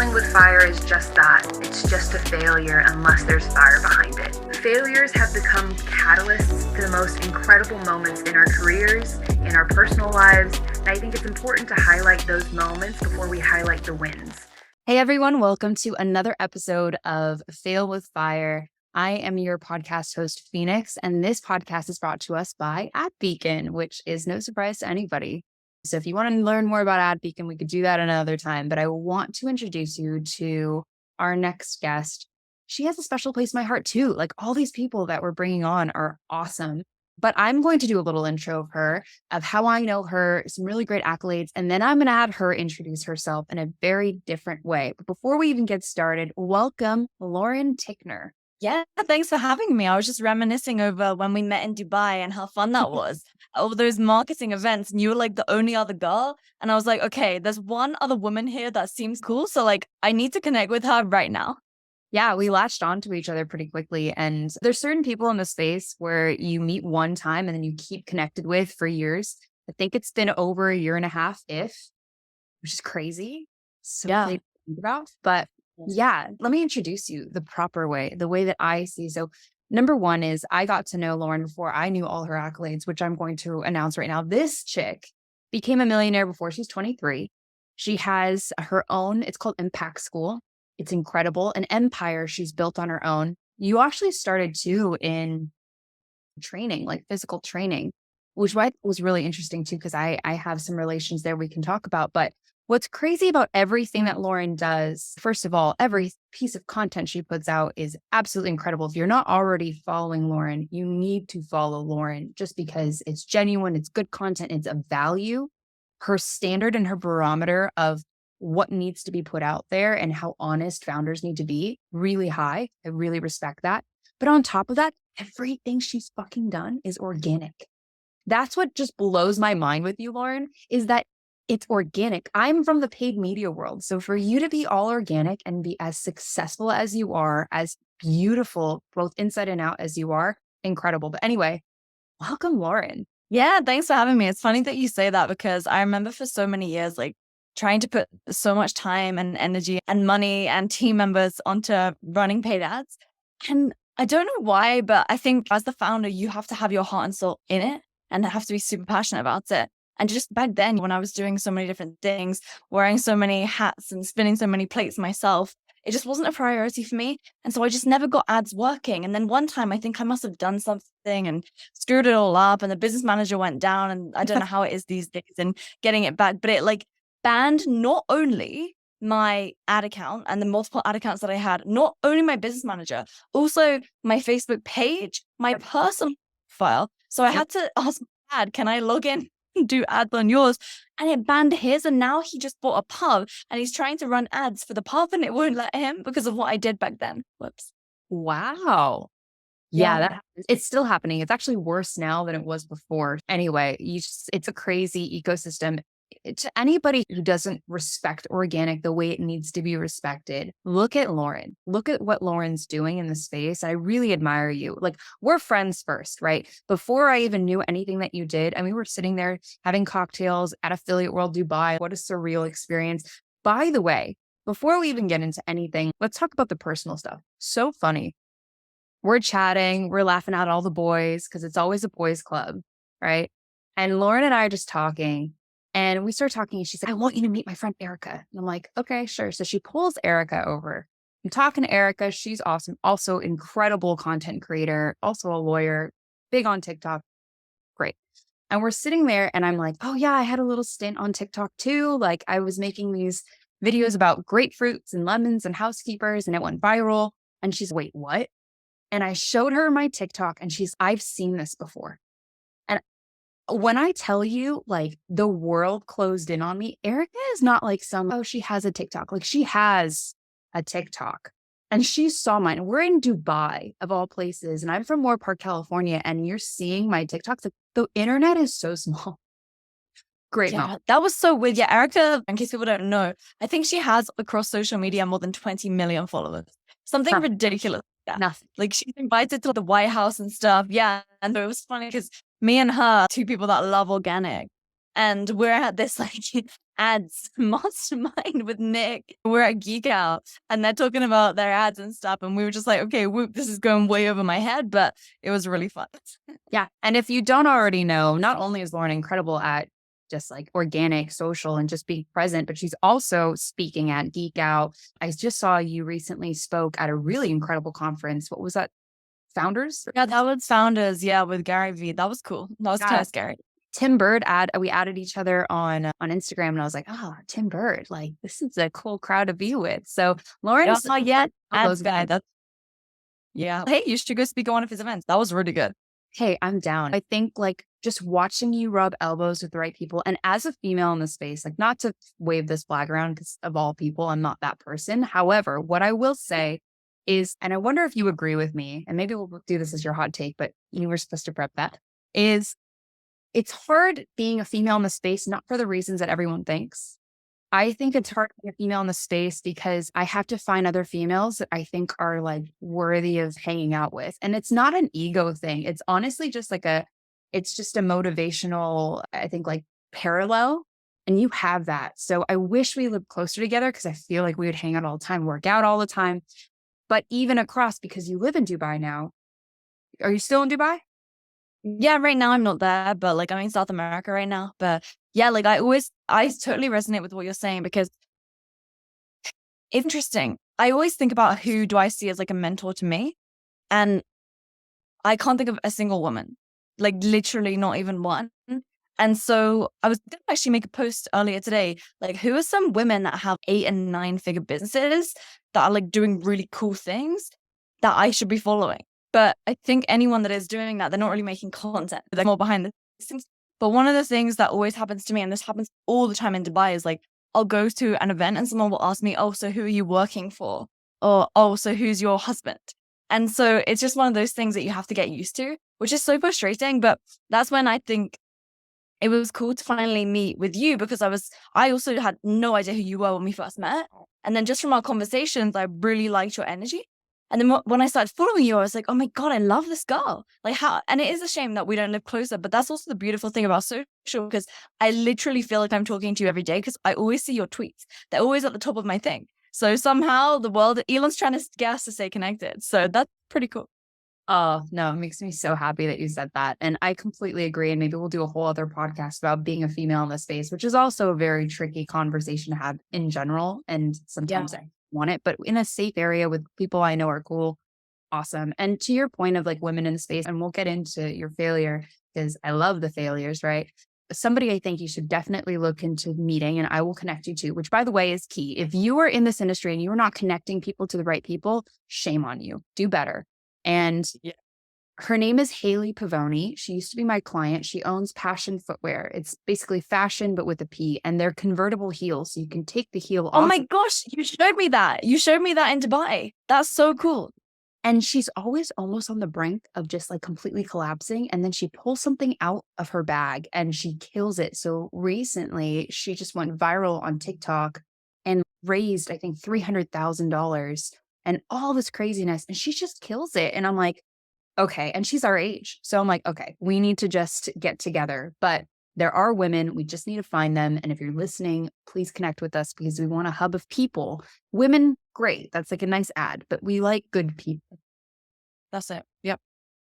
Failing with fire is just that. It's just a failure unless there's fire behind it. Failures have become catalysts to the most incredible moments in our careers, in our personal lives, and I think it's important to highlight those moments before we highlight the wins. Hey everyone, welcome to another episode of Fail with Fire. I am your podcast host, Phoenix, and this podcast is brought to us by AdBeacon, which is no surprise to anybody. So if you want to learn more about AdBeacon, we could do that another time, but I want to introduce you to our next guest. She has a special place in my heart too. Like all these people that we're bringing on are awesome, but I'm going to do a little intro of her, of how I know her, some really great accolades, and then I'm going to have her introduce herself in a very different way. But before we even get started, welcome Lauren Tickner. Yeah, thanks for having me. I was just reminiscing over when we met in Dubai and how fun that was. All those marketing events, and you were like the only other girl. And I was like, okay, there's one other woman here that seems cool. So like, I need to connect with her right now. Yeah, we latched onto each other pretty quickly. And there's certain people in the space where you meet one time and then you keep connected with for years. I think it's been over a year and a half, which is crazy. So crazy to think about. But yeah, let me introduce you the proper way, the way that I see. So number one is I got to know Lauren before I knew all her accolades, which I'm going to announce right now. This chick became a millionaire before she's 23. She has her own, it's called Impact School. It's incredible. An empire she's built on her own. You actually started too in training, like physical training, which was really interesting too, because I have some relations there we can talk about. But what's crazy about everything that Lauren does, first of all, every piece of content she puts out is absolutely incredible. If you're not already following Lauren, you need to follow Lauren just because it's genuine, it's good content, it's of value. Her standard and her barometer of what needs to be put out there and how honest founders need to be, really high. I really respect that. But on top of that, everything she's fucking done is organic. That's what just blows my mind with you, Lauren, is that it's organic. I'm from the paid media world. So for you to be all organic and be as successful as you are, as beautiful, both inside and out as you are, incredible. But anyway, welcome, Lauren. Yeah, thanks for having me. It's funny that you say that because I remember for so many years, like trying to put so much time and energy and money and team members onto running paid ads. And I don't know why, but I think as the founder, you have to have your heart and soul in it and have to be super passionate about it. And just back then, when I was doing so many different things, wearing so many hats and spinning so many plates myself, it just wasn't a priority for me. And so I just never got ads working. And then one time, I think I must have done something and screwed it all up. And the business manager went down. And I don't know how it is these days and getting it back. But it like banned not only my ad account and the multiple ad accounts that I had, not only my business manager, also my Facebook page, my personal file. So I had to ask my dad, can I log in? Do ads on yours, and it banned his, and now he just bought a pub and he's trying to run ads for the pub and it won't let him because of what I did back then. Whoops. Wow. Yeah, it's still happening. It's actually worse now than it was before. Anyway, it's a crazy ecosystem. To anybody who doesn't respect organic the way it needs to be respected, look at Lauren. Look at what Lauren's doing in the space. I really admire you. Like, we're friends first, right? Before I even knew anything that you did, and we were sitting there having cocktails at Affiliate World Dubai. What a surreal experience. By the way, before we even get into anything, let's talk about the personal stuff. So funny. We're chatting, we're laughing at all the boys because it's always a boys club, right? And Lauren and I are just talking. And we start talking and she's like, I want you to meet my friend Erica. And I'm like, okay, sure. So she pulls Erica over. I'm talking to Erica. She's awesome. Also incredible content creator, also a lawyer, big on TikTok. Great. And we're sitting there and I'm like, oh yeah, I had a little stint on TikTok too. Like I was making these videos about grapefruits and lemons and housekeepers and it went viral. And she's, wait, what? And I showed her my TikTok and I've seen this before. When I tell you, like, the world closed in on me, Erica is not like she has a TikTok. Like, she has a TikTok. And she saw mine. We're in Dubai, of all places. And I'm from Moore Park, California. And you're seeing my TikToks. Like, the internet is so small. Great. Yeah, that was so weird. Yeah, Erica, in case people don't know, I think she has across social media more than 20 million followers. Something ridiculous. Yeah. Nothing. Like she's invited to the White House and stuff. Yeah. And it was funny because me and her, two people that love organic. And we're at this like ads mastermind with Nick. We're at Geek Out and they're talking about their ads and stuff. And we were just like, okay, whoop, this is going way over my head, but it was really fun. Yeah. And if you don't already know, not only is Lauren incredible at just like organic, social, and just being present, but she's also speaking at Geek Out. I just saw you recently spoke at a really incredible conference. What was that? Founders? Yeah, that was Founders. Yeah, with Gary Vee. That was cool. That was kind of scary. Tim Bird we added each other on Instagram, and I was like, oh, Tim Bird, like this is a cool crowd to be with. So Lauren's not yet. Ads guy. Yeah. Hey, you should go speak at one of his events. That was really good. Hey, I'm down. I think like just watching you rub elbows with the right people, and as a female in the space, like not to wave this flag around because of all people, I'm not that person. However, what I will say is, and I wonder if you agree with me, and maybe we'll do this as your hot take, but you were supposed to prep that, is it's hard being a female in the space, not for the reasons that everyone thinks. I think it's hard being a female in the space because I have to find other females that I think are like worthy of hanging out with. And it's not an ego thing. It's honestly just like it's just a motivational, I think, like parallel. And you have that. So I wish we lived closer together because I feel like we would hang out all the time, work out all the time. But even across, because you live in Dubai now. Are you still in Dubai? Yeah, right now I'm not there, but like I'm in South America right now. But yeah, like I totally resonate with what you're saying because it's interesting. I always think about who do I see as like a mentor to me. And I can't think of a single woman, like literally not even one. And so I was going to actually make a post earlier today, like who are some women that have 8 and 9 figure businesses that are like doing really cool things that I should be following. But I think anyone that is doing that, they're not really making content. They're more behind the scenes. But one of the things that always happens to me, and this happens all the time in Dubai, is like, I'll go to an event and someone will ask me, oh, so who are you working for? Or, oh, so who's your husband? And so it's just one of those things that you have to get used to, which is so frustrating. But that's when I think it was cool to finally meet with you because I also had no idea who you were when we first met. And then just from our conversations, I really liked your energy. And then when I started following you, I was like, oh my God, I love this girl. Like how, and it is a shame that we don't live closer, but that's also the beautiful thing about social because I literally feel like I'm talking to you every day because I always see your tweets. They're always at the top of my thing. So somehow Elon's trying to get us to stay connected. So that's pretty cool. Oh, no, it makes me so happy that you said that. And I completely agree. And maybe we'll do a whole other podcast about being a female in this space, which is also a very tricky conversation to have in general. And sometimes I want it, but in a safe area with people I know are cool. Awesome. And to your point of like women in the space, and we'll get into your failure because I love the failures, right? Somebody I think you should definitely look into meeting, and I will connect you to, which by the way is key. If you are in this industry and you are not connecting people to the right people, shame on you. Do better. And her name is Haley Pavoni. She used to be my client. She owns Passion Footwear. It's basically fashion, but with a P, and they're convertible heels. So you can take the heel off. Oh my gosh, you showed me that. You showed me that in Dubai. That's so cool. And she's always almost on the brink of just like completely collapsing. And then she pulls something out of her bag and she kills it. So recently she just went viral on TikTok and raised, I think, $300,000 and all this craziness. And she just kills it. And I'm like, okay. And she's our age. So I'm like, okay, we need to just get together. But there are women, we just need to find them. And if you're listening, please connect with us because we want a hub of people. Women, great. That's like a nice ad, but we like good people. That's it. Yep.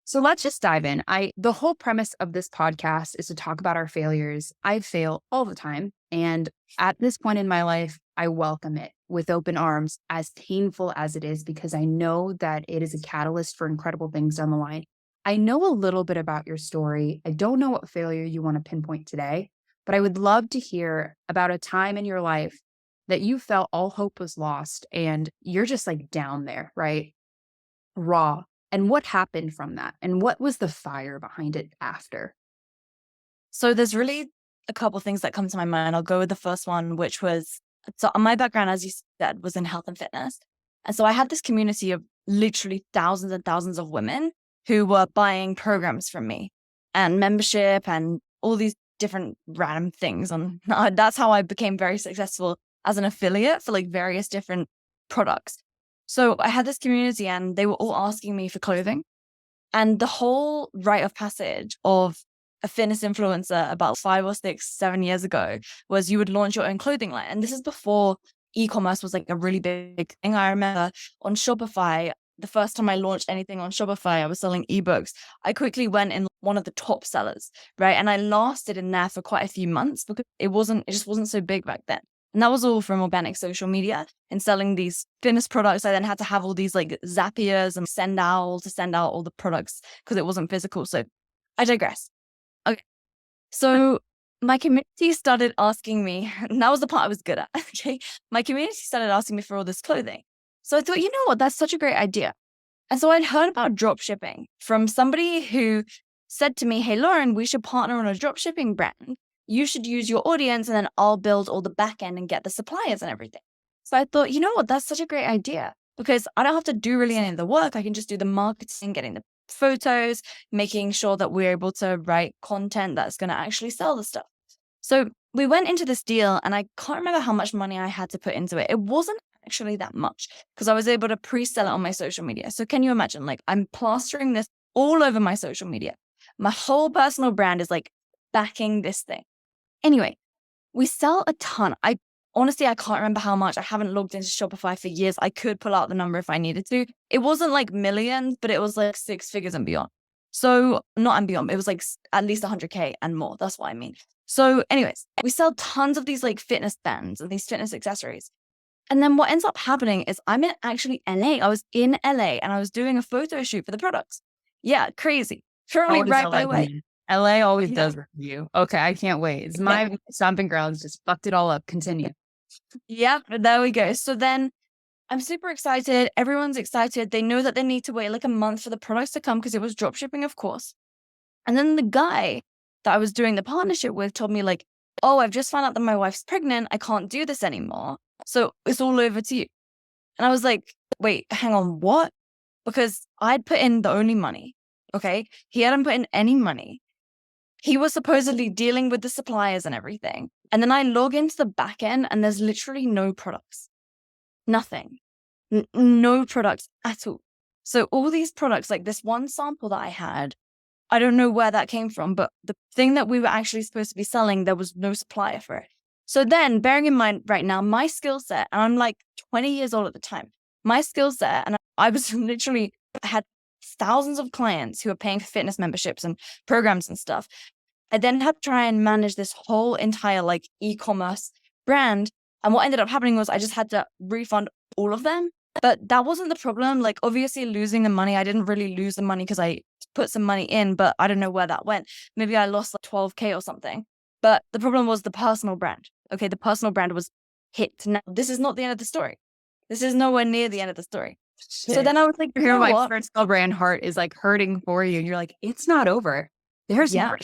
So let's just dive in. The whole premise of this podcast is to talk about our failures. I fail all the time. And at this point in my life, I welcome it with open arms, as painful as it is, because I know that it is a catalyst for incredible things down the line. I know a little bit about your story. I don't know what failure you want to pinpoint today, but I would love to hear about a time in your life that you felt all hope was lost and you're just like down there, right? Raw. And what happened from that? And what was the fire behind it after? So there's really a couple things that come to my mind. I'll go with the first one, which was, so my background, as you said, was in health and fitness. And so I had this community of literally thousands and thousands of women who were buying programs from me and membership and all these different random things. And that's how I became very successful as an affiliate for like various different products. So I had this community and they were all asking me for clothing. And the whole rite of passage of a fitness influencer about 5 or 6, 7 years ago was you would launch your own clothing line. And this is before e-commerce was like a really big thing. I remember on Shopify, the first time I launched anything on Shopify, I was selling ebooks. I quickly went in one of the top sellers, right? And I lasted in there for quite a few months because it just wasn't so big back then. And that was all from organic social media and selling these fitness products. I then had to have all these like Zapiers and send out all the products because it wasn't physical. So I digress. Okay. So my community started asking me, and that was the part I was good at. Okay. My community started asking me for all this clothing. So I thought, you know what? That's such a great idea. And so I'd heard about drop shipping from somebody who said to me, hey, Lauren, we should partner on a drop shipping brand. You should use your audience and then I'll build all the back end and get the suppliers and everything. So I thought, you know what? That's such a great idea because I don't have to do really any of the work. I can just do the marketing, getting the photos, making sure that we're able to write content that's going to actually sell the stuff. So we went into this deal and I can't remember how much money I had to put into it. It wasn't actually that much because I was able to pre-sell it on my social media. So can you imagine, like I'm plastering this all over my social media. My whole personal brand is like backing this thing. Anyway, we sell a ton. Honestly, I can't remember how much. I haven't logged into Shopify for years. I could pull out the number if I needed to. It wasn't like millions, but it was like 6 figures and beyond. So not and beyond. It was like at least 100K and more. That's what I mean. So anyways, we sell tons of these like fitness bands and these fitness accessories. And then what ends up happening is I'm in actually LA. I was in LA and I was doing a photo shoot for the products. Yeah, crazy. Currently, right, by the way. LA always does review. Okay, I can't wait. It's my stomping grounds, just fucked it all up. Continue. Yeah, there we go. So then I'm super excited. Everyone's excited. They know that they need to wait like a month for the products to come because it was drop shipping, of course. And then the guy that I was doing the partnership with told me like, oh, I've just found out that my wife's pregnant. I can't do this anymore. So it's all over to you. And I was like, wait, hang on, what? Because I'd put in the only money. Okay. He hadn't put in any money. He was supposedly dealing with the suppliers and everything. And then I log into the back end and there's literally no products. Nothing. No products at all. So all these products, like this one sample that I had, I don't know where that came from, but the thing that we were actually supposed to be selling, there was no supplier for it. So then bearing in mind right now, my skill set, and I'm like 20 years old at the time, my skill set, and I was literally had thousands of clients who are paying for fitness memberships and programs and stuff. I then had to try and manage this whole entire like e-commerce brand. And what ended up happening was I just had to refund all of them. But that wasn't the problem. Like obviously losing the money, I didn't really lose the money because I put some money in, but I don't know where that went. Maybe I lost like 12K or something. But the problem was the personal brand. Okay, the personal brand was hit. Now, this is not the end of the story. This is nowhere near the end of the story. Shit. So then I was like, you know my personal brand heart is like hurting for you. And you're like, it's not over. There's more.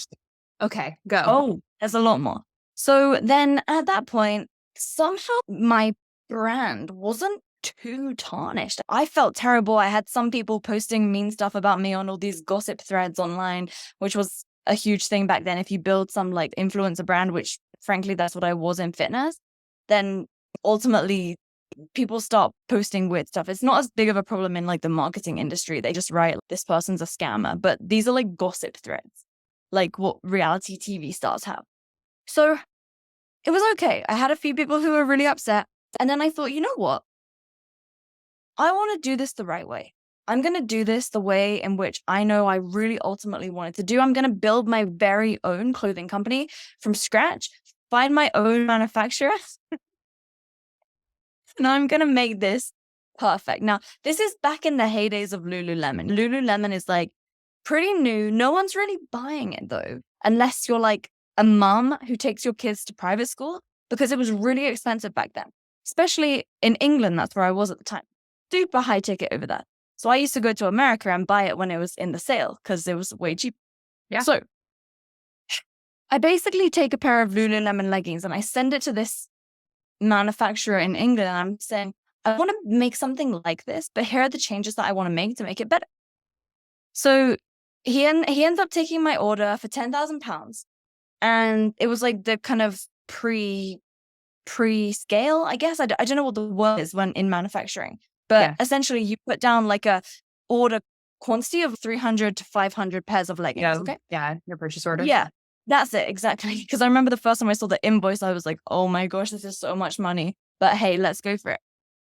Okay, go. Oh, there's a lot more. So then at that point, somehow my brand wasn't too tarnished. I felt terrible. I had some people posting mean stuff about me on all these gossip threads online, which was a huge thing back then. If you build some like influencer brand, which frankly, that's what I was in fitness, then ultimately people start posting weird stuff. It's not as big of a problem in like the marketing industry. They just write, this person's a scammer, but these are like gossip threads, like what reality TV stars have. So it was okay. I had a few people who were really upset. And then I thought, you know what? I want to do this the right way. I'm going to do this the way in which I know I really ultimately wanted to do. I'm going to build my very own clothing company from scratch, find my own manufacturer, and I'm going to make this perfect. Now, this is back in the heydays of Lululemon. Lululemon is like pretty new. No one's really buying it though, unless you're like a mom who takes your kids to private school, because it was really expensive back then, especially in England. That's where I was at the time. Super high ticket over there. So I used to go to America and buy it when it was in the sale because it was way cheap. Yeah. So I basically take a pair of Lululemon leggings and I send it to this manufacturer in England. And I'm saying, I want to make something like this, but here are the changes that I want to make it better. So he ends up taking my order for £10,000. And it was like the kind of pre-scale, I guess. I don't know what the word is when in manufacturing. But essentially, you put down like a order quantity of 300 to 500 pairs of leggings. Yeah. Okay. Yeah. Your purchase order. Yeah, that's it. Exactly. Because I remember the first time I saw the invoice, I was like, oh my gosh, this is so much money. But hey, let's go for it.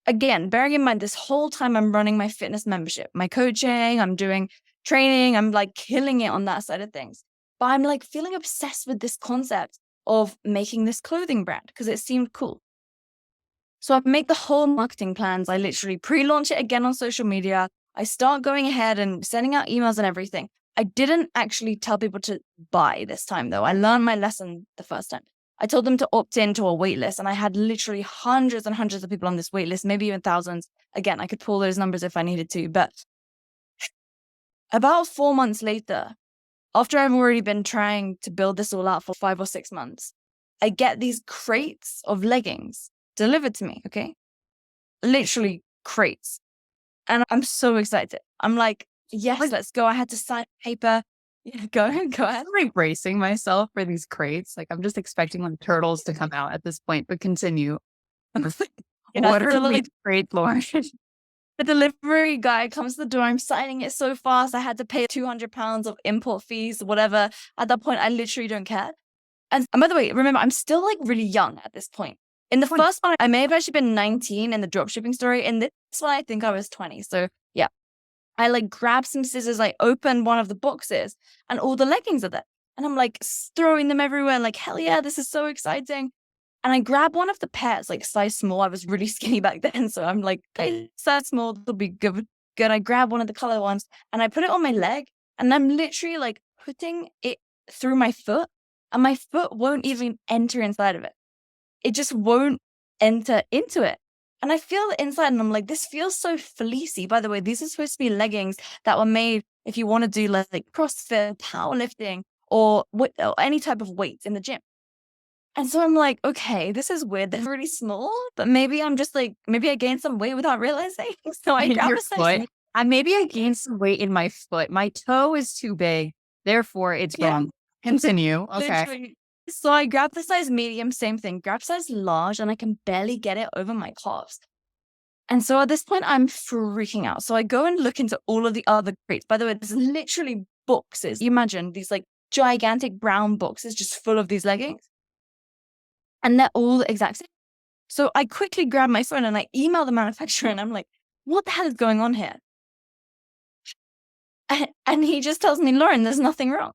Again, bearing in mind, this whole time I'm running my fitness membership, my coaching, I'm doing training, I'm like killing it on that side of things. But I'm like feeling obsessed with this concept of making this clothing brand because it seemed cool. So I make the whole marketing plans. I literally pre-launch it again on social media. I start going ahead and sending out emails and everything. I didn't actually tell people to buy this time though. I learned my lesson the first time. I told them to opt into a wait list, and I had literally hundreds and hundreds of people on this wait list, maybe even thousands. Again, I could pull those numbers if I needed to, but about 4 months later, after I've already been trying to build this all out for 5 or 6 months, I get these crates of leggings delivered to me, okay? Literally crates. And I'm so excited. I'm like, yes, let's go. I had to sign paper. Yeah, go ahead. I'm like bracing myself for these crates. Like I'm just expecting like turtles to come out at this point, but continue. What are these crates, Lauren? The delivery guy comes to the door. I'm signing it so fast. I had to pay £200 of import fees, whatever. At that point, I literally don't care. And by the way, remember, I'm still like really young at this point. In the first one, I may have actually been 19 in the dropshipping story. In this one, I think I was 20. So yeah, I like grabbed some scissors, I opened one of the boxes, and all the leggings are there. And I'm like throwing them everywhere, like, hell yeah, this is so exciting. And I grab one of the pairs, like size small. I was really skinny back then. So I'm like, okay, size small, that'll be good. I grab one of the color ones and I put it on my leg, and I'm literally like putting it through my foot, and my foot won't even enter inside of it. It just won't enter into it. And I feel it inside, and I'm like, this feels so fleecy. By the way, these are supposed to be leggings that were made if you want to do like CrossFit, powerlifting, or any type of weights in the gym. And so I'm like, okay, this is weird. They're really small, but maybe I'm just like, maybe I gained some weight without realizing. So I grab a size. Maybe I gained some weight in my foot. My toe is too big. Therefore, it's wrong. Continue. Okay. Literally. So I grab the size medium, same thing, grab size large, and I can barely get it over my calves. And so at this point, I'm freaking out. So I go and look into all of the other crates. By the way, there's literally boxes. You imagine these like gigantic brown boxes just full of these leggings. And they're all the exact same. So I quickly grab my phone and I email the manufacturer, and I'm like, what the hell is going on here? And he just tells me, Lauren, there's nothing wrong.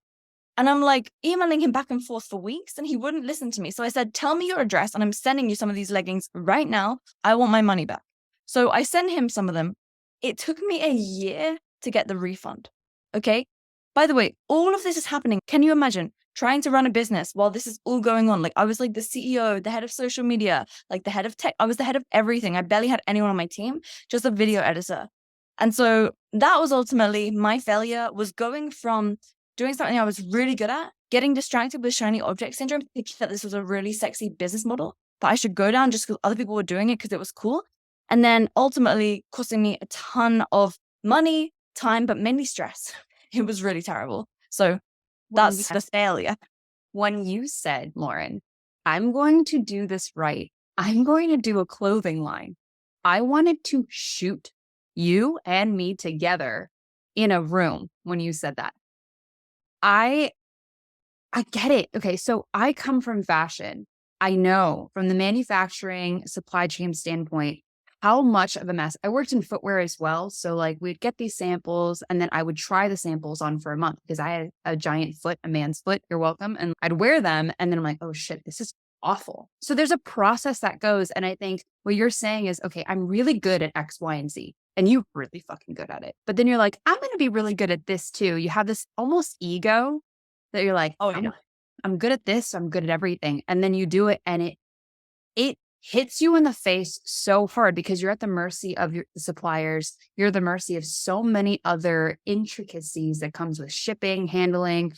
And I'm like emailing him back and forth for weeks, and he wouldn't listen to me. So I said, tell me your address and I'm sending you some of these leggings right now. I want my money back. So I send him some of them. It took me a year to get the refund. Okay. By the way, all of this is happening. Can you imagine trying to run a business while this is all going on? Like I was like the CEO, the head of social media, like the head of tech. I was the head of everything. I barely had anyone on my team, just a video editor. And so that was ultimately my failure, was going from doing something I was really good at, getting distracted with shiny object syndrome, thinking that this was a really sexy business model, but I should go down just because other people were doing it because it was cool. And then ultimately costing me a ton of money, time, but mainly stress. It was really terrible. So that's the failure. When you said, Lauren, I'm going to do this right, I'm going to do a clothing line, I wanted to shoot you and me together in a room when you said that. I get it. Okay, so I come from fashion. I know from the manufacturing supply chain standpoint how much of a mess. I worked in footwear as well. So like we'd get these samples and then I would try the samples on for a month because I had a giant foot, a man's foot. You're welcome. And I'd wear them. And then I'm like, oh shit, this is awful. So there's a process that goes. And I think what you're saying is, okay, I'm really good at X, Y, and Z. And you're really fucking good at it. But then you're like, I'm going to be really good at this too. You have this almost ego that you're like, oh, I'm good at this. So I'm good at everything. And then you do it and it hits you in the face so hard because you're at the mercy of your suppliers. You're at the mercy of so many other intricacies that comes with shipping, handling,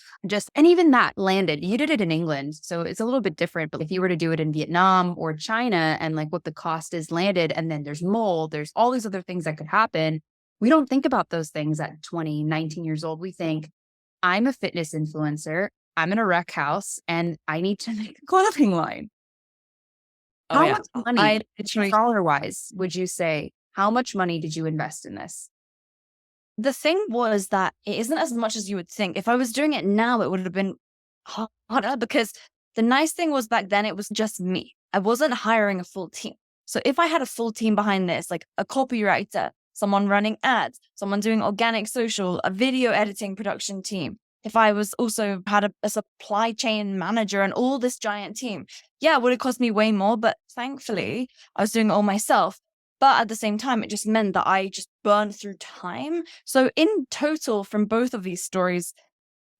and even that landed. You did it in England. So it's a little bit different. But if you were to do it in Vietnam or China and like what the cost is landed, and then there's mold, there's all these other things that could happen. We don't think about those things at 20, 19 years old. We think I'm a fitness influencer. I'm in a rec house and I need to make a clothing line. How much money, dollar-wise, would you say, how much money did you invest in this? the thing was that it isn't as much as you would think. If I was doing it now, it would have been harder, because the nice thing was back then it was just me. I wasn't hiring a full team. So if I had a full team behind this, like a copywriter, someone running ads, someone doing organic social, a video editing production team, if I was also had a supply chain manager and all this giant team, yeah, it would have cost me way more. But thankfully, I was doing it all myself. But at the same time, it just meant that I just burned through time. So in total, from both of these stories,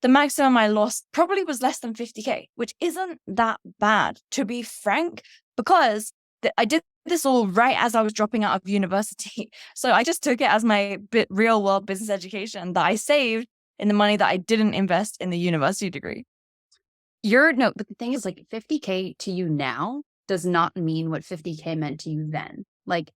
the maximum I lost probably was less than 50K, which isn't that bad, to be frank, because I did this all right as I was dropping out of university. So I just took it as my real world business education that I saved in the money that I didn't invest in the university degree. But the thing is, like, 50K to you now does not mean what 50K meant to you then. Like,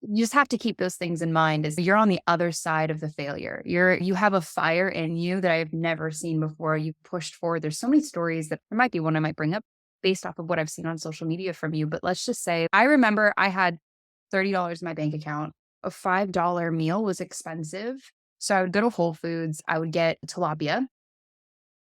you just have to keep those things in mind, as you're on the other side of the failure. You have a fire in you that I've never seen before. You pushed forward. There's so many stories that there might be one I might bring up based off of what I've seen on social media from you. But let's just say, I remember I had $30 in my bank account. A $5 meal was expensive. So I would go to Whole Foods. I would get tilapia,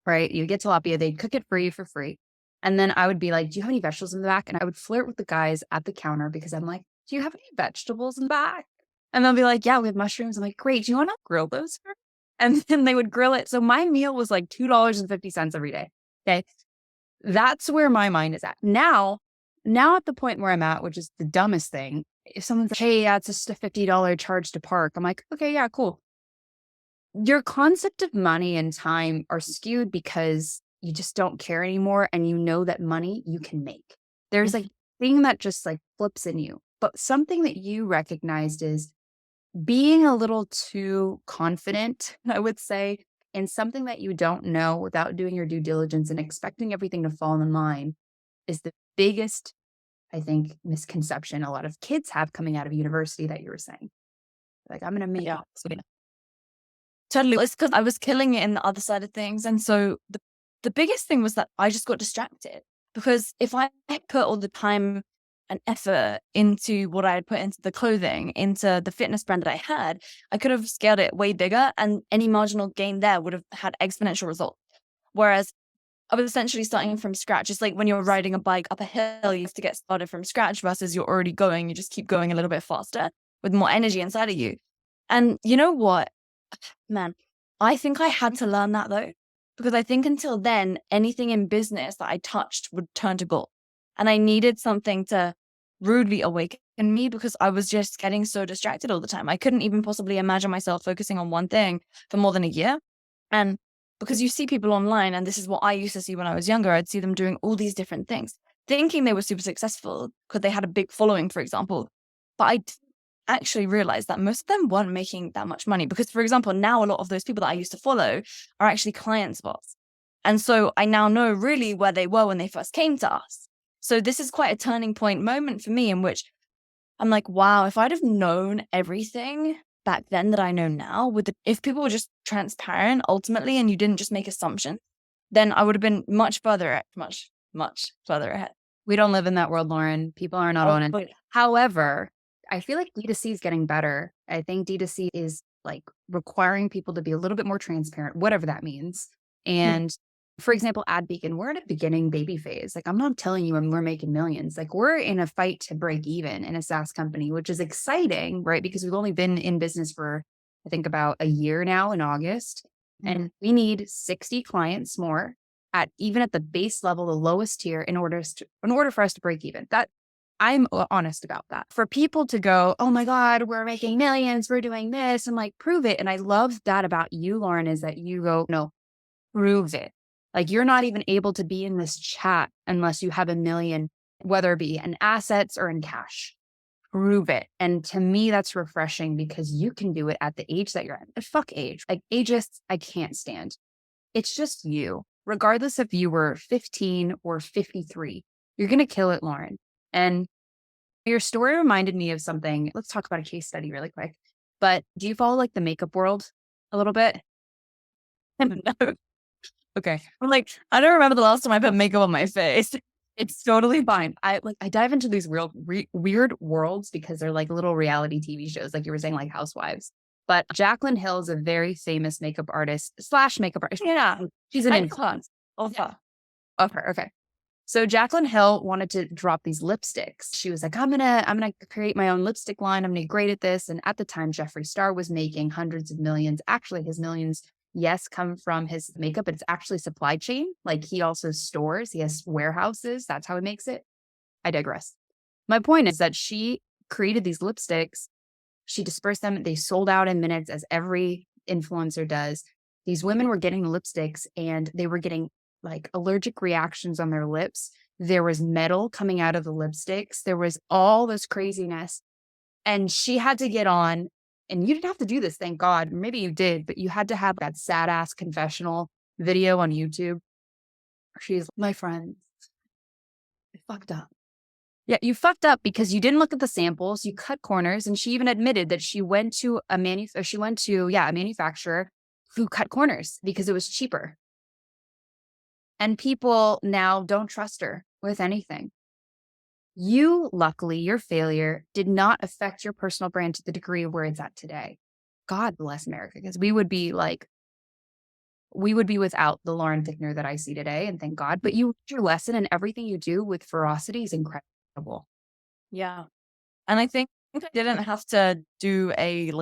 right? You get tilapia. They'd cook it for free. And then I would be like, do you have any vegetables in the back? And I would flirt with the guys at the counter, because I'm like, do you have any vegetables in the back? And they'll be like, yeah, we have mushrooms. I'm like, great. Do you want to grill those for me? And then they would grill it. So my meal was like $2.50 every day. Okay. That's where my mind is at. Now at the point where I'm at, which is the dumbest thing, if someone's like, hey, yeah, it's just a $50 charge to park, I'm like, okay, yeah, cool. Your concept of money and time are skewed because you just don't care anymore. And you know that money you can make. There's like thing that just like flips in you. But something that you recognized is being a little too confident, I would say, in something that you don't know without doing your due diligence and expecting everything to fall in line is the biggest, I think, misconception a lot of kids have coming out of university that you were saying. Like, I'm going to make it. Totally. It's because I was killing it in the other side of things. And so the biggest thing was that I just got distracted, because if I put all the time and effort into what I had put into the clothing, into the fitness brand that I had, I could have scaled it way bigger, and any marginal gain there would have had exponential results. Whereas I was essentially starting from scratch. It's like when you're riding a bike up a hill, you have to get started from scratch versus you're already going. You just keep going a little bit faster with more energy inside of you. And you know what, man, I think I had to learn that though, because I think until then, anything in business that I touched would turn to gold. And I needed something to rudely awaken me, because I was just getting so distracted all the time. I couldn't even possibly imagine myself focusing on one thing for more than a year. And because you see people online, and this is what I used to see when I was younger, I'd see them doing all these different things, thinking they were super successful because they had a big following, for example. But I actually realized that most of them weren't making that much money, because, for example, now a lot of those people that I used to follow are actually clients of ours. And so I now know really where they were when they first came to us. So this is quite a turning point moment for me, in which I'm like, wow, if I'd have known everything back then that I know now, if people were just transparent ultimately, and you didn't just make assumptions, then I would have been much further ahead. We don't live in that world, Lauren. People are not on it. However, I feel like D2C is getting better. I think D2C is like requiring people to be a little bit more transparent, whatever that means. And for example, AdBeacon, we're in a beginning baby phase. Like, I'm not telling you when we're making millions. Like, we're in a fight to break even in a SaaS company, which is exciting, right? Because we've only been in business for, I think, about a year now in August. And we need 60 clients more even at the base level, the lowest tier, in order for us to break even. That I'm honest about that. For people to go, oh my God, we're making millions, we're doing this. I'm like, prove it. And I love that about you, Lauren, is that you go, no, prove it. Like, you're not even able to be in this chat unless you have $1 million, whether it be in assets or in cash. Prove it. And to me, that's refreshing, because you can do it at the age that you're at. Fuck age. Like, ageist, I can't stand. It's just you. Regardless if you were 15 or 53, you're going to kill it, Lauren. And your story reminded me of something. Let's talk about a case study really quick. But do you follow like the makeup world a little bit? No. Okay. I'm like, I don't remember the last time I put makeup on my face. It's totally fine. I dive into these weird worlds because they're like little reality TV shows, like you were saying, like Housewives. But Jaclyn Hill is a very famous makeup artist / makeup artist. Yeah. She's an I influencer of her. of her. Okay. So Jaclyn Hill wanted to drop these lipsticks. She was like, I'm gonna create my own lipstick line. I'm gonna be great at this. And at the time, Jeffree Star was making hundreds of millions. Actually, his millions, yes, come from his makeup, but it's actually supply chain. Like he also stores, he has warehouses. That's how he makes it. I digress. My point is that she created these lipsticks. She dispersed them. They sold out in minutes, as every influencer does. These women were getting the lipsticks and they were getting like allergic reactions on their lips. There was metal coming out of the lipsticks. There was all this craziness. And she had to get on, and you didn't have to do this, thank God. Maybe you did, but you had to have that sad ass confessional video on YouTube. She's, my friends, I fucked up. Yeah, you fucked up because you didn't look at the samples, you cut corners, and she even admitted that she went to a manufacturer who cut corners because it was cheaper. And people now don't trust her with anything. You, luckily, your failure did not affect your personal brand to the degree of where it's at today. God bless America, because we would be without the Lauren Tickner that I see today, and thank God. But your lesson and everything you do with ferocity is incredible. Yeah. And I think I didn't have to do a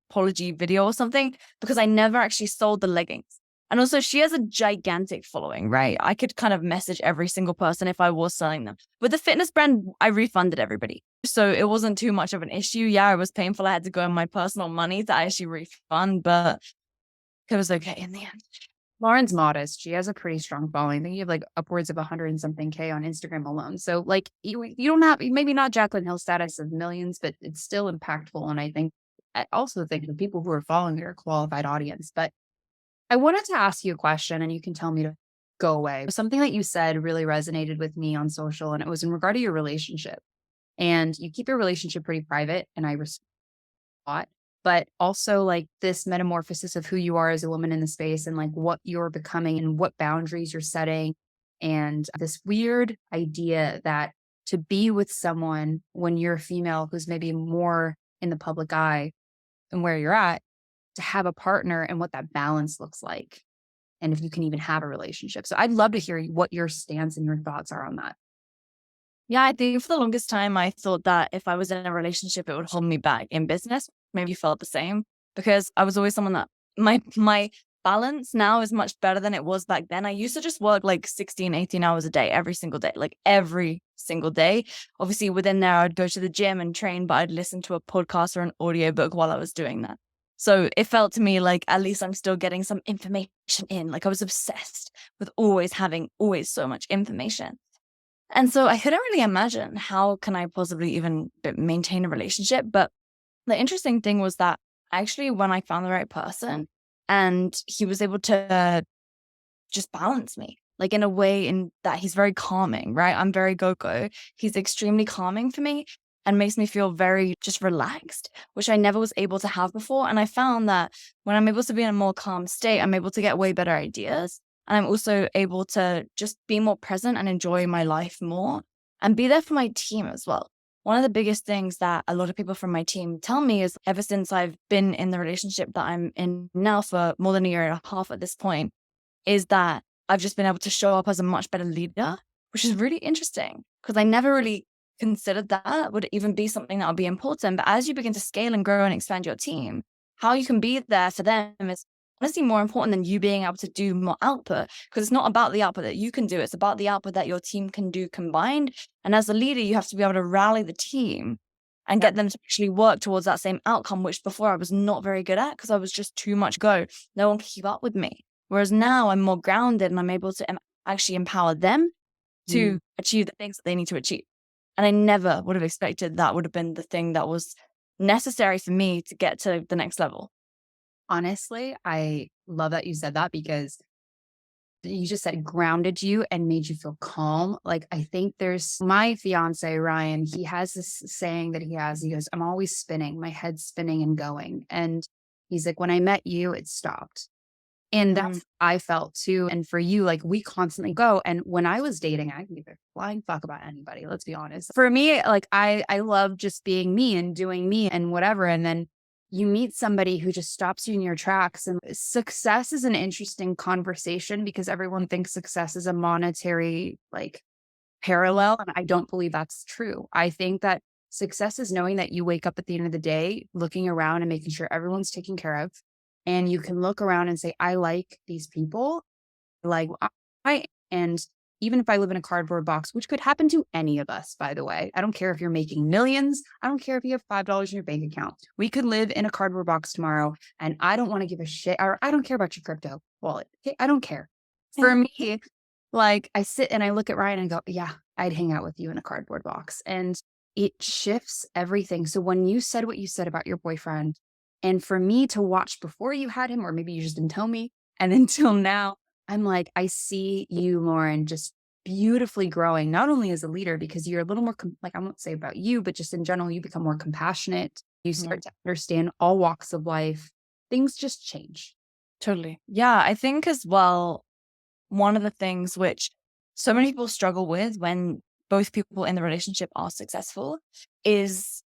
apology video or something because I never actually sold the leggings. And also she has a gigantic following, right? I could kind of message every single person if I was selling them. With the fitness brand, I refunded everybody. So it wasn't too much of an issue. Yeah, it was painful. I had to go on my personal money to actually refund, but it was okay in the end. Lauren's modest. She has a pretty strong following. I think you have like upwards of 100 and something K on Instagram alone. So like you don't have, maybe not Jaclyn Hill status of millions, but it's still impactful. And I also think the people who are following her are a qualified audience. But I wanted to ask you a question, and you can tell me to go away. Something that you said really resonated with me on social, and it was in regard to your relationship. And you keep your relationship pretty private, and I respect that. But also like this metamorphosis of who you are as a woman in the space and like what you're becoming and what boundaries you're setting. And this weird idea that to be with someone when you're a female who's maybe more in the public eye and where you're at, to have a partner and what that balance looks like. And if you can even have a relationship. So I'd love to hear what your stance and your thoughts are on that. Yeah, I think for the longest time, I thought that if I was in a relationship, it would hold me back. In business, maybe felt the same because I was always someone that my balance now is much better than it was back then. I used to just work like 16, 18 hours a day, every single day, like every single day. Obviously within there, I'd go to the gym and train, but I'd listen to a podcast or an audiobook while I was doing that. So it felt to me like at least I'm still getting some information in. Like I was obsessed with always having so much information. And so I couldn't really imagine how can I possibly even maintain a relationship. But the interesting thing was that actually when I found the right person and he was able to just balance me, like in a way in that he's very calming, right? I'm very go-go. He's extremely calming for me and makes me feel very just relaxed, which I never was able to have before. And I found that when I'm able to be in a more calm state, I'm able to get way better ideas. And I'm also able to just be more present and enjoy my life more and be there for my team as well. One of the biggest things that a lot of people from my team tell me is ever since I've been in the relationship that I'm in now for more than a year and a half at this point, is that I've just been able to show up as a much better leader, which is really interesting because I never really considered that would even be something that would be important. But as you begin to scale and grow and expand your team, how you can be there for them is honestly more important than you being able to do more output, because it's not about the output that you can do. It's about the output that your team can do combined. And as a leader, you have to be able to rally the team and get them to actually work towards that same outcome, which before I was not very good at because I was just too much go. No one could keep up with me. Whereas now I'm more grounded and I'm able to actually empower them to achieve the things that they need to achieve. And I never would have expected that would have been the thing that was necessary for me to get to the next level. Honestly, I love that you said that because you just said grounded you and made you feel calm. Like, I think there's my fiance, Ryan, he has this saying that he goes, I'm always spinning, my head's spinning and going. And he's like, when I met you, it stopped. And that's I felt too. And for you, like we constantly go. And when I was dating, I can give a flying fuck about anybody. Let's be honest. For me, like I love just being me and doing me and whatever. And then you meet somebody who just stops you in your tracks. And success is an interesting conversation because everyone thinks success is a monetary like parallel. And I don't believe that's true. I think that success is knowing that you wake up at the end of the day, looking around and making sure everyone's taken care of. And you can look around and say, I like these people. Like and even if I live in a cardboard box, which could happen to any of us, by the way, I don't care if you're making millions. I don't care if you have $5 in your bank account. We could live in a cardboard box tomorrow and I don't want to give a shit, or I don't care about your crypto wallet. Okay? I don't care. For me, like I sit and I look at Ryan and go, yeah, I'd hang out with you in a cardboard box. And it shifts everything. So when you said what you said about your boyfriend, and for me to watch before you had him, or maybe you just didn't tell me, and until now, I'm like, I see you, Lauren, just beautifully growing, not only as a leader, because you're a little more, like, I won't say about you, but just in general, you become more compassionate. You start to understand all walks of life. Things just change. Totally. Yeah. I think as well, one of the things which so many people struggle with when both people in the relationship are successful is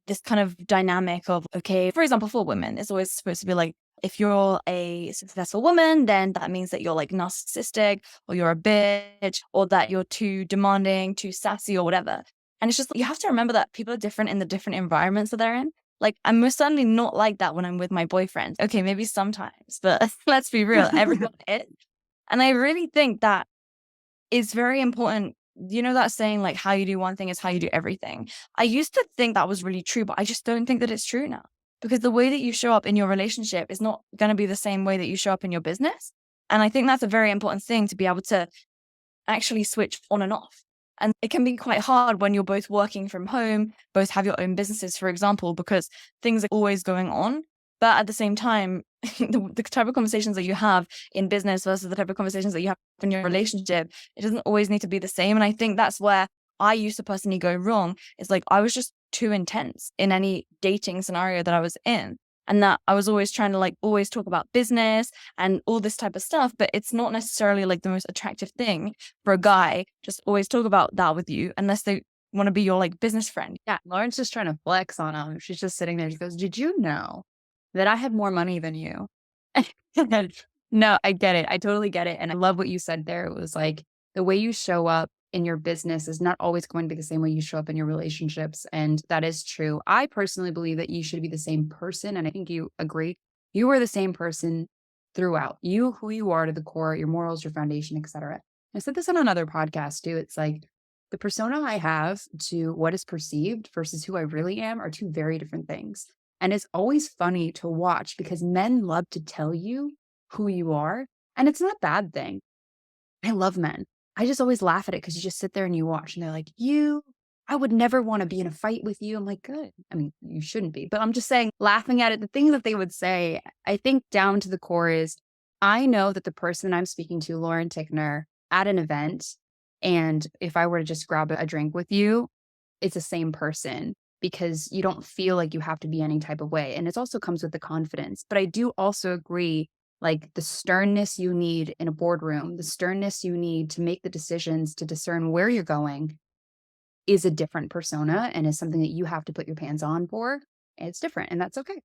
this kind of dynamic of, okay, for example, for women, it's always supposed to be like, if you're a successful woman, then that means that you're like narcissistic or you're a bitch or that you're too demanding, too sassy or whatever. And it's just, you have to remember that people are different in the different environments that they're in. Like, I'm most certainly not like that when I'm with my boyfriend. Okay, maybe sometimes, but let's be real, everyone is. And I really think that is very important. You know that saying, like, how you do one thing is how you do everything. I used to think that was really true, but I just don't think that it's true now. Because the way that you show up in your relationship is not going to be the same way that you show up in your business. And I think that's a very important thing to be able to actually switch on and off. And it can be quite hard when you're both working from home, both have your own businesses, for example, because things are always going on. But at the same time, the type of conversations that you have in business versus the type of conversations that you have in your relationship, it doesn't always need to be the same. And I think that's where I used to personally go wrong. Is like, I was just too intense in any dating scenario that I was in. And that I was always trying to like always talk about business and all this type of stuff, but it's not necessarily like the most attractive thing for a guy just always talk about that with you unless they want to be your like business friend. Yeah, Lauren's just trying to flex on him. She's just sitting there. She goes, did you know that I have more money than you? No, I get it. I totally get it. And I love what you said there. It was like the way you show up in your business is not always going to be the same way you show up in your relationships. And that is true. I personally believe that you should be the same person. And I think you agree. You are the same person throughout. You, who you are to the core, your morals, your foundation, etc. I said this on another podcast too. It's like the persona I have to what is perceived versus who I really am are two very different things. And it's always funny to watch because men love to tell you who you are. And it's not a bad thing. I love men. I just always laugh at it because you just sit there and you watch and they're like, I would never want to be in a fight with you. I'm like, good. I mean, you shouldn't be, but I'm just saying, laughing at it, the things that they would say, I think down to the core is, I know that the person I'm speaking to, Lauren Tickner, at an event, and if I were to just grab a drink with you, it's the same person because you don't feel like you have to be any type of way. And it also comes with the confidence. But I do also agree, like the sternness you need in a boardroom, the sternness you need to make the decisions to discern where you're going is a different persona and is something that you have to put your pants on for. And it's different and that's okay.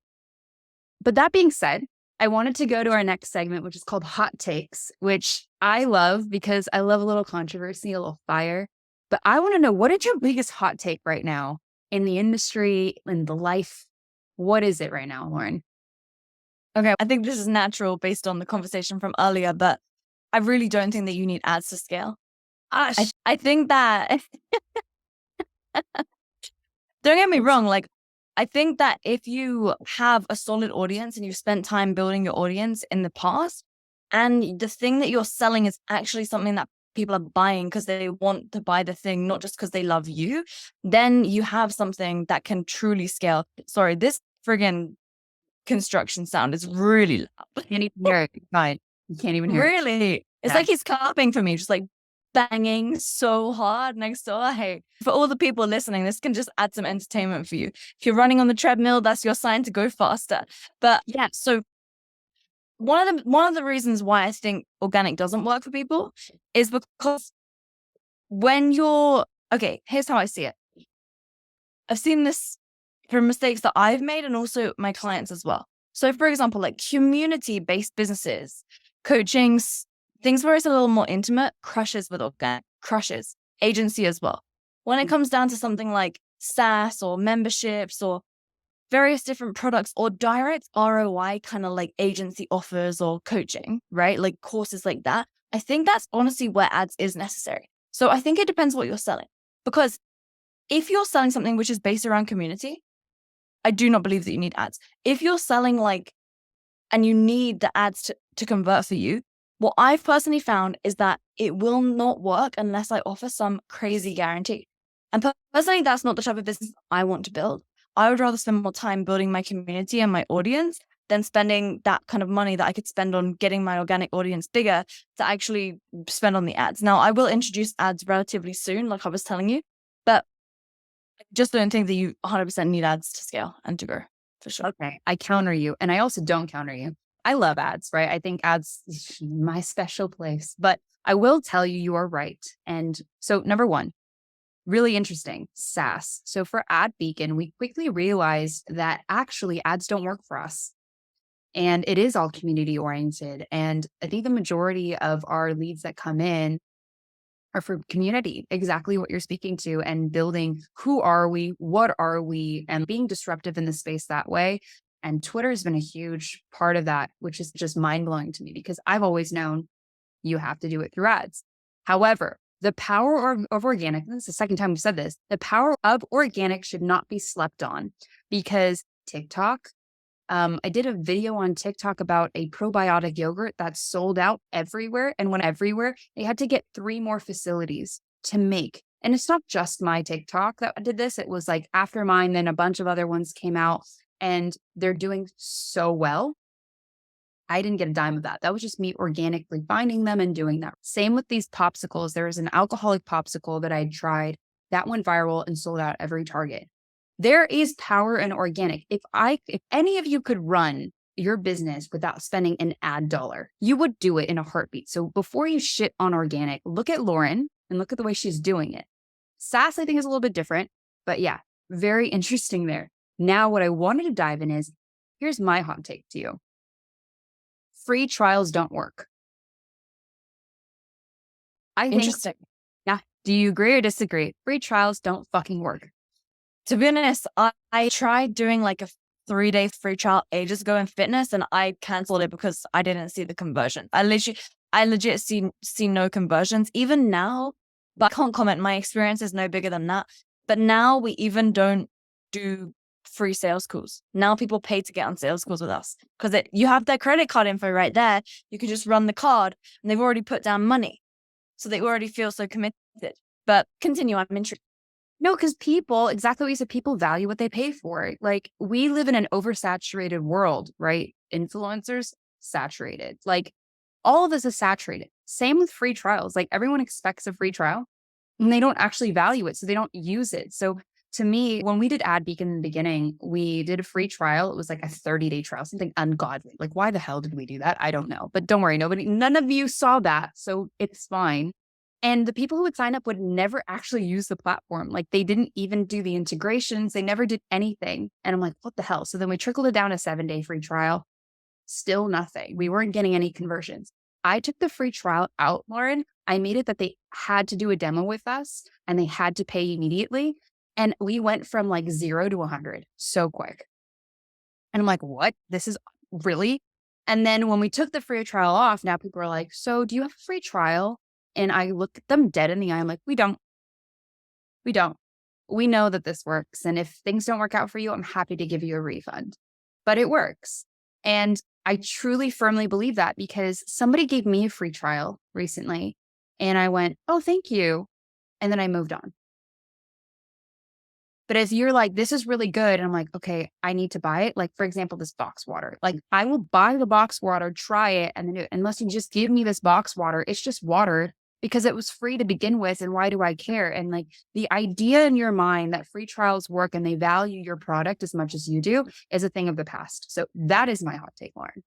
But that being said, I wanted to go to our next segment, which is called Hot Takes, which I love because I love a little controversy, a little fire. But I want to know, what is your biggest hot take right now in the industry, in the life? What is it right now, Lauren? Okay, I think this is natural based on the conversation from earlier, but I really don't think that you need ads to scale. I think that, don't get me wrong, like, I think that if you have a solid audience and you've spent time building your audience in the past, and the thing that you're selling is actually something that people are buying because they want to buy the thing, not just because they love you, then you have something that can truly scale. Sorry, this friggin' construction sound is really loud. Can't even hear it. Fine. You can't even hear it. Really? It's like he's clapping for me, just like banging so hard next door. Hey, for all the people listening, this can just add some entertainment for you. If you're running on the treadmill, that's your sign to go faster. But yeah, so one of the reasons why I think organic doesn't work for people is because when you're, okay, here's how I see it. I've seen this from mistakes that I've made and also my clients as well. So for example, like community-based businesses, coachings, things where it's a little more intimate, crushes with organic, crushes, agency as well. When it comes down to something like SaaS or memberships or various different products or direct ROI kind of like agency offers or coaching, right? Like courses like that. I think that's honestly where ads is necessary. So I think it depends what you're selling. Because if you're selling something which is based around community, I do not believe that you need ads. If you're selling and you need the ads to convert for you, what I've personally found is that it will not work unless I offer some crazy guarantee. And personally, that's not the type of business I want to build. I would rather spend more time building my community and my audience than spending that kind of money that I could spend on getting my organic audience bigger to actually spend on the ads. Now, I will introduce ads relatively soon, like I was telling you, but I just don't think that you 100% need ads to scale and to grow, for sure. Okay. I counter you, and I also don't counter you. I love ads, right? I think ads is my special place, but I will tell you, you are right. And so number one, really interesting, SaaS. So for AdBeacon, we quickly realized that actually ads don't work for us. And it is all community oriented. And I think the majority of our leads that come in are for community, exactly what you're speaking to, and building who are we, what are we, and being disruptive in the space that way. And Twitter has been a huge part of that, which is just mind blowing to me because I've always known you have to do it through ads. However, the power of organic, this is the second time we've said this, the power of organic should not be slept on because TikTok, I did a video on TikTok about a probiotic yogurt that sold out everywhere and went everywhere. They had to get 3 more facilities to make. And it's not just my TikTok that did this. It was like after mine, then a bunch of other ones came out and they're doing so well. I didn't get a dime of that. That was just me organically finding them and doing that. Same with these popsicles. There was an alcoholic popsicle that I tried that went viral and sold out every Target. There is power in organic. If any of you could run your business without spending an ad dollar, you would do it in a heartbeat. So before you shit on organic, look at Lauren and look at the way she's doing it. SaaS, I think, is a little bit different, but yeah, very interesting there. Now, what I wanted to dive in is, here's my hot take to you. Free trials don't work. I think, Interesting. yeah. Do you agree or disagree? Free trials don't fucking work. To be honest, I tried doing like a 3-day free trial ages ago in fitness and I canceled it because I didn't see the conversion. I legit see no conversions even now, but I can't comment. My experience is no bigger than that. But now we even don't do free sales calls. Now people pay to get on sales calls with us because you have their credit card info right there. You can just run the card and they've already put down money. So they already feel so committed. But continue, I'm intrigued. No, because people, exactly what you said, people value what they pay for. Like we live in an oversaturated world, right? Influencers, saturated. Like all of this is saturated. Same with free trials. Like everyone expects a free trial and they don't actually value it. So they don't use it. So to me, when we did AdBeacon in the beginning, we did a free trial. It was like a 30-day trial, something ungodly. Like why the hell did we do that? I don't know. But don't worry, none of you saw that. So it's fine. And the people who would sign up would never actually use the platform. Like they didn't even do the integrations. They never did anything. And I'm like, what the hell? So then we trickled it down a 7-day free trial. Still nothing. We weren't getting any conversions. I took the free trial out, Lauren. I made it that they had to do a demo with us and they had to pay immediately. And we went from like 0 to 100 so quick. And I'm like, what? This is really? And then when we took the free trial off, now people are like, so do you have a free trial? And I look at them dead in the eye. I'm like, we don't. We know that this works. And if things don't work out for you, I'm happy to give you a refund. But it works. And I truly, firmly believe that because somebody gave me a free trial recently. And I went, oh, thank you. And then I moved on. But if you're like, this is really good. And I'm like, okay, I need to buy it. Like, for example, this box water. Like, I will buy the box water, try it. And then unless you just give me this box water, it's just water. Because it was free to begin with. And why do I care? And like the idea in your mind that free trials work and they value your product as much as you do is a thing of the past. So that is my hot take, Lauren.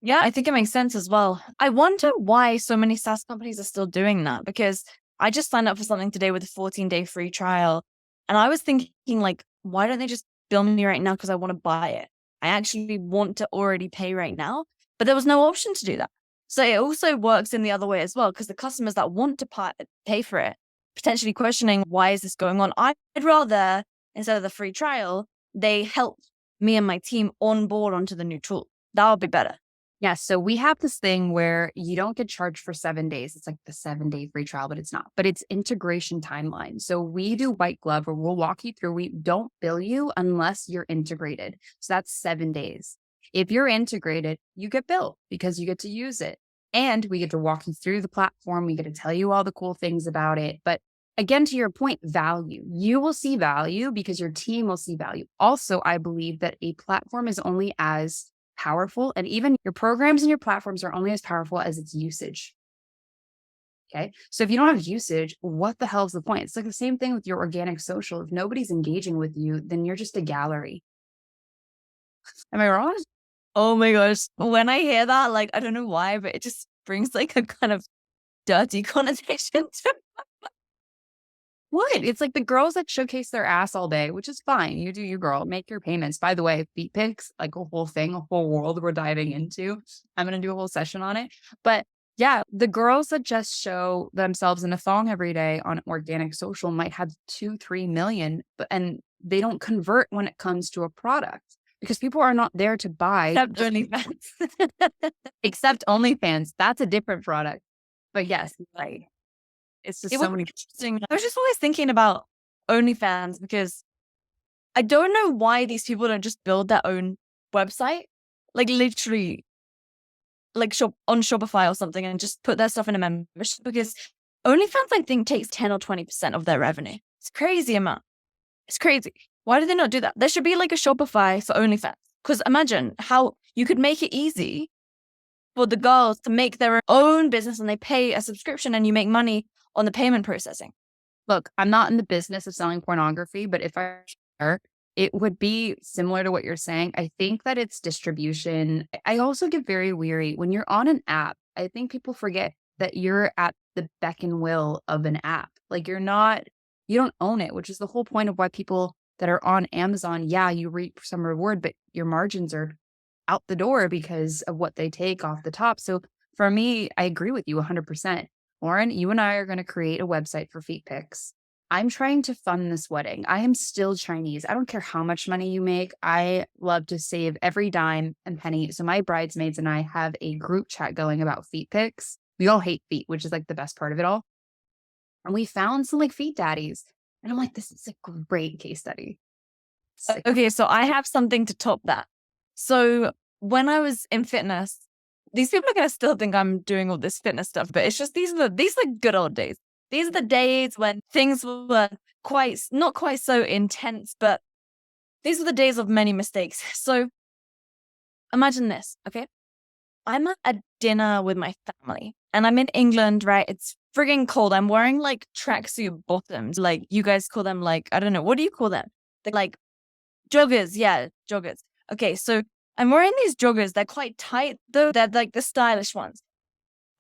Yeah, I think it makes sense as well. I wonder why so many SaaS companies are still doing that because I just signed up for something today with a 14-day free trial. And I was thinking like, why don't they just bill me right now because I want to buy it. I actually want to already pay right now, but there was no option to do that. So it also works in the other way as well, because the customers that want to pay for it, potentially questioning, why is this going on? I'd rather, instead of the free trial, they help me and my team on board onto the new tool. That would be better. Yeah. So we have this thing where you don't get charged for 7 days. It's like the 7-day free trial, but it's not. But it's integration timeline. So we do white glove where we'll walk you through. We don't bill you unless you're integrated. So that's 7 days. If you're integrated, you get billed because you get to use it. And we get to walk you through the platform. We get to tell you all the cool things about it. But again, to your point, value. You will see value because your team will see value. Also, I believe that a platform is only as powerful, and even your programs and your platforms are only as powerful as its usage. Okay. So if you don't have usage, what the hell is the point? It's like the same thing with your organic social. If nobody's engaging with you, then you're just a gallery. Am I wrong? Oh my gosh. When I hear that, like, I don't know why, but it just brings like a kind of dirty connotation to What? It's like the girls that showcase their ass all day, which is fine. You do you, girl. Make your payments. By the way, feet pics, like a whole thing, a whole world we're diving into. I'm going to do a whole session on it. But yeah, the girls that just show themselves in a thong every day on organic social might have 2-3 million, and they don't convert when it comes to a product because people are not there to buy. except OnlyFans. Except OnlyFans. That's a different product. But yes, like it's just It so was many. interesting. I was just always thinking about OnlyFans because I don't know why these people don't just build their own website, like literally, like shop on Shopify or something, and just put their stuff in a membership. Because OnlyFans, I think, takes 10 or 20% of their revenue. It's a crazy amount. It's crazy. Why do they not do that? There should be like a Shopify for OnlyFans. Because imagine how you could make it easy for the girls to make their own business, and they pay a subscription and you make money on the payment processing. Look, I'm not in the business of selling pornography, but if I were, it would be similar to what you're saying. I think that it's distribution. I also get very weary when you're on an app. I think people forget that you're at the beck and will of an app. Like you don't own it, which is the whole point of why people that are on Amazon, yeah, you reap some reward, but your margins are out the door because of what they take off the top. So for me, I agree with you 100%. Lauren, you and I are going to create a website for feet pics. I'm trying to fund this wedding. I am still Chinese. I don't care how much money you make. I love to save every dime and penny. So my bridesmaids and I have a group chat going about feet pics. We all hate feet, which is like the best part of it all. And we found some like feet daddies. And I'm like, this is a great case study. Okay, so I have something to top that. So when I was in fitness, these people are going to still think I'm doing all this fitness stuff, but it's just these are good old days. These are the days when things were not quite so intense, but these were the days of many mistakes. So imagine this, okay? I'm at a dinner with my family and I'm in England, right? It's frigging cold. I'm wearing like tracksuit bottoms. Like you guys call them like, I don't know. What do you call them? They're like joggers. Yeah, joggers. Okay, so I'm wearing these joggers. They're quite tight though. They're like the stylish ones.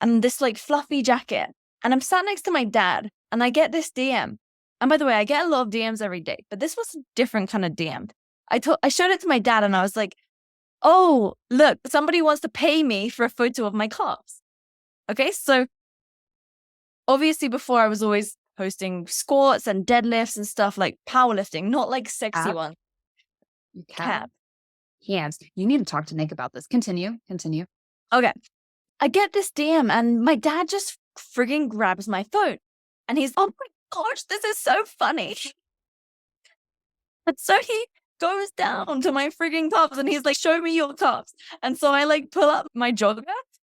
And this like fluffy jacket. And I'm sat next to my dad and I get this DM. And by the way, I get a lot of DMs every day, but this was a different kind of DM. I showed it to my dad and I was like, oh, look, somebody wants to pay me for a photo of my calves. Okay, so obviously before I was always posting squats and deadlifts and stuff like powerlifting, not like sexy ones. Calves. You need to talk to Nick about this. Continue. Okay. I get this DM and my dad just frigging grabs my phone and he's, oh my gosh, this is so funny. And so he goes down to my frigging calves and he's like, show me your calves. And so I like pull up my jogger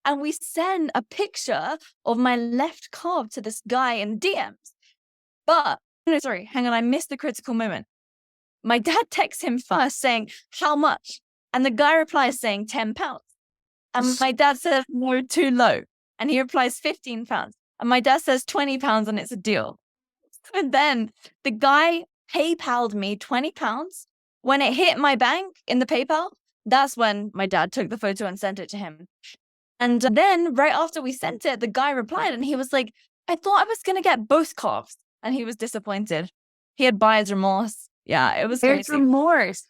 and we send a picture of my left calf to this guy in DMs. But, no, sorry, hang on, I missed the critical moment. My dad texts him first saying, how much? And the guy replies saying 10 pounds. And my dad says, no, too low. And he replies 15 pounds. And my dad says 20 pounds and it's a deal. And then the guy PayPal'd me 20 pounds. When it hit my bank in the PayPal, that's when my dad took the photo and sent it to him. And then right after we sent it, the guy replied and he was like, I thought I was going to get both calves. And he was disappointed. He had buyer's remorse. Yeah, it was There's crazy. remorse.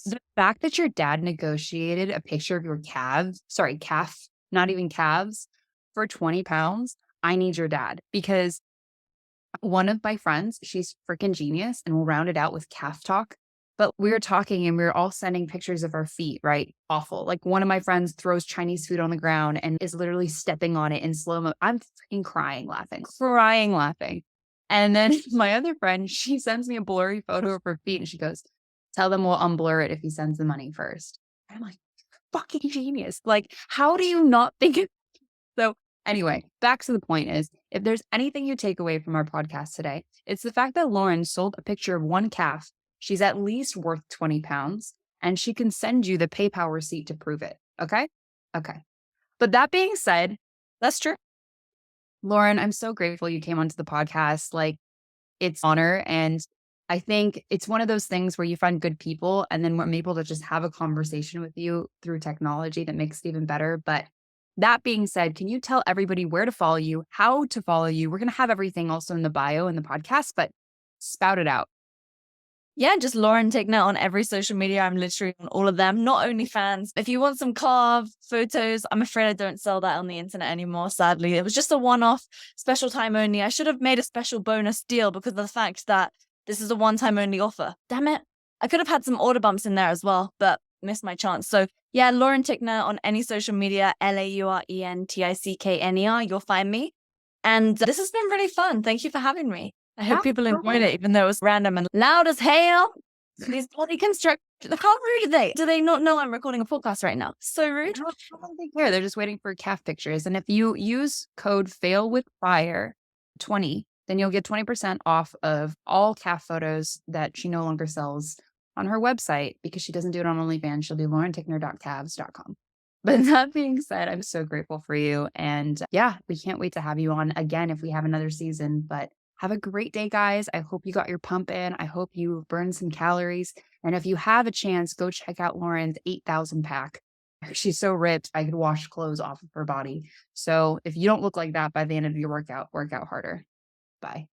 The fact that your dad negotiated a picture of your calf, not even calves, for 20 pounds. I need your dad because one of my friends, she's freaking genius and we'll round it out with calf talk. But we were talking and we were all sending pictures of our feet, right? Awful. Like one of my friends throws Chinese food on the ground and is literally stepping on it in slow mo. I'm freaking crying laughing. And then my other friend, she sends me a blurry photo of her feet and she goes, tell them we'll unblur it if he sends the money first. I'm like, fucking genius. Like, how do you not think it? So anyway, back to the point is, if there's anything you take away from our podcast today, it's the fact that Lauren sold a picture of one calf. She's at least worth 20 pounds and she can send you the PayPal receipt to prove it. Okay. Okay. But that being said, That's true. Lauren, I'm so grateful you came onto the podcast. Like, it's an honor. And I think it's one of those things where you find good people and then we're able to just have a conversation with you through technology that makes it even better. But that being said, can you tell everybody where to follow you, how to follow you? We're going to have everything also in the bio in the podcast, but spout it out. Yeah, just Lauren Tickner on every social media. I'm literally on all of them, not OnlyFans. If you want some carved photos, I'm afraid I don't sell that on the internet anymore, sadly. It was just a one-off, special time only. I should have made a special bonus deal because of the fact that this is a one-time only offer. Damn it. I could have had some order bumps in there as well, but missed my chance. So yeah, Lauren Tickner on any social media, Laurentickner. You'll find me. And this has been really fun. Thank you for having me. I hope people enjoyed it, even though it was random and loud as hell. These bloody construct. How rude are they? Do they not know I'm recording a podcast right now? So rude. I don't think they're just waiting for calf pictures. And if you use code FAILWITHFIRE20, then you'll get 20% off of all calf photos that she no longer sells on her website because she doesn't do it on OnlyFans. She'll do laurentickner.calves.com. But that being said, I'm so grateful for you. And yeah, we can't wait to have you on again if we have another season. But have a great day, guys. I hope you got your pump in. I hope you burned some calories. And if you have a chance, go check out Lauren's 8,000 pack. She's so ripped, I could wash clothes off of her body. So if you don't look like that by the end of your workout, work out harder. Bye.